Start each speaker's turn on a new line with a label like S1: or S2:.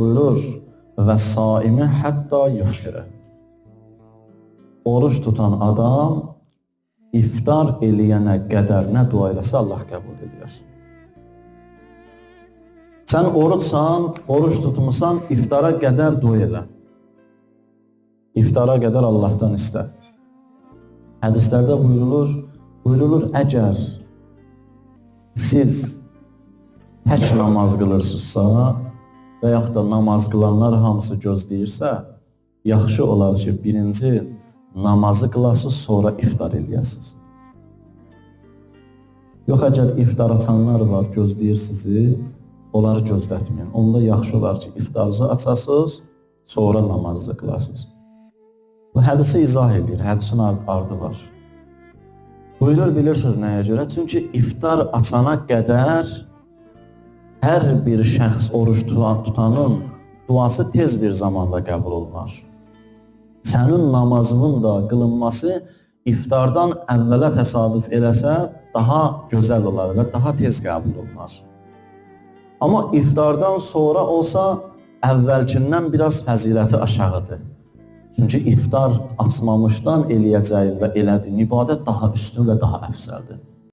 S1: Buyurur, və saimi hətta yuftirə. Oruç tutan adam iftar eləyənə qədər nə dua eləsə Allah qəbul edir. Sən oruçsan, oruç tutmusan, iftara qədər dua elə. İftara qədər Allahdan istə. Hədislərdə buyurulur, əgər siz tək namaz qılırsınızsa və yaxud da namaz qılanlar hamısı gözləyirsə, yaxşı olar ki, birinci namazı qılasınız, sonra iftar eləyəsiniz. Yox, əgər iftar açanlar var, gözləyir sizi, onları gözlətməyin. Onda yaxşı olar ki, iftarınızı açasınız, sonra namazı qılasınız. Bu hədisi izah edir, hədisin ardı var. Buyurur, bilirsiniz nəyə görə? Çünki iftar açana qədər hər bir şəxs oruç tutanın duası tez bir zamanda qəbul olunar. Sənin namazının da qılınması iftardan əvvələ təsadüf eləsə daha gözəl olar və daha tez qəbul olunar. Amma iftardan sonra olsa əvvəlkindən biraz fəziləti aşağıdır. Çünki iftar açmamışdan eləyəcəyin və elədiyin ibadət daha üstün və daha əfsəldir.